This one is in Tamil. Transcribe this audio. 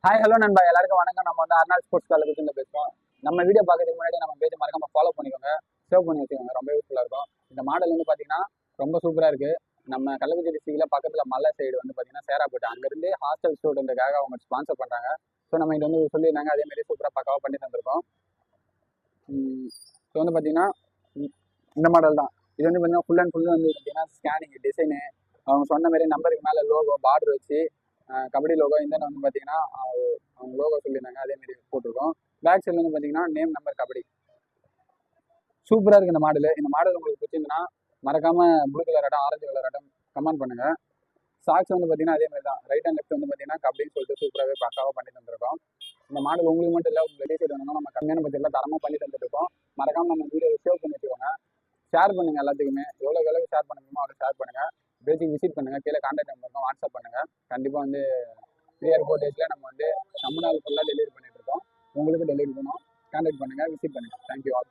ஹாய் ஹலோ நண்பா, எல்லாருக்கும் வணக்கம். நம்ம வந்து அர்னால்ட் ஸ்போர்ட்ஸ் காலேஜ் பேசுறோம். நம்ம வீடியோ பார்க்கறதுக்கு முன்னாடி நம்ம பேஜ் மறக்காம ஃபாலோ பண்ணிக்கோங்க, சேவ் பண்ணி வச்சுக்கோங்க. ரொம்ப யூஸ்ஃபுல்லாக இருக்கும். இந்த மாடல் வந்து பார்த்தீங்கன்னா ரொம்ப சூப்பராக இருக்கு. நம்ம கள்ளக்குறிச்சி டிஸ்ட்ரிக்ட்ல பக்கத்தில் மலை சைடு வந்து பார்த்தீங்கன்னா சேராப்பட்டு அங்கேருந்து ஹாஸ்டல் ஸ்டூடெண்ட்டுக்காக அவங்க ஸ்பான்சர் பண்ணுறாங்க. ஸோ நம்ம இது வந்து சொல்லியிருந்தாங்க, அதேமாரி சூப்பராக பக்காவாக பண்ணி தந்திருக்கோம். ஸோ வந்து பார்த்தீங்கன்னா இந்த மாடல் தான். இது வந்து பார்த்தீங்கன்னா ஃபுல் அண்ட் ஃபுல் வந்து பார்த்தீங்கன்னா ஸ்கேனிங் டிசைனு அவங்க சொன்ன மாதிரி நம்பருக்கு மேலே லோகோ பார்டர் வச்சு கபடி லோகோ இந்த வந்து பார்த்தீங்கன்னா அவங்க லோகோ சொல்லியிருந்தாங்க, அதேமாரி போட்டிருக்கோம். பேக் சைடில் வந்து பார்த்தீங்கன்னா நேம் நம்பர் கபடி. சூப்பராக இருக்குது இந்த மாடல். இந்த மாடல் உங்களுக்கு பிடிச்சிருந்ததுன்னா மறக்காம ப்ளூ கலர் ஆட்டம் ஆரஞ்சு கலர் ஆட்டம் கமெண்ட் பண்ணுங்க. சாக்ஸ் வந்து பார்த்தீங்கன்னா அதே மாதிரி தான். ரைட் அண்ட் லெஃப்ட் வந்து பார்த்தீங்கன்னா கபடின்னு சொல்லிட்டு சூப்பராகவே பக்காவாக பண்ணி தந்திருக்கோம். இந்த மாடல் உங்களுக்கு மட்டும் இல்லை, உங்களுக்கு வெளியே வேணும்னா நம்ம கம்மியான பட்ஜெட்டில் தரமாக பண்ணி தந்துருக்கோம். மறக்காம நம்ம வீடியோ சேவ் பண்ணி வச்சுக்கோங்க. ஷேர் பண்ணுங்க எல்லாத்துக்குமே. எவ்வளோ ஷேர் பண்ண முடியுமோ அவ்வளோ ஷேர் பண்ணுங்க. பேஜுக்கு விசிட் பண்ணுங்க. கீழே கான்டாக்ட் நம்பர் இருக்கும், வாட்ஸ்அப் பண்ணுங்க. கண்டிப்பாக வந்து 3 or 4 daysல நம்ம வந்து தமிழ்நாடு ஃபுல்லாக டெலிவரி பண்ணிட்டு இருக்கோம். உங்களுக்கு டெலிவரி பண்ணுவோம். கான்டாக்ட் பண்ணுங்க, விசிட் பண்ணுங்க. Thank you all.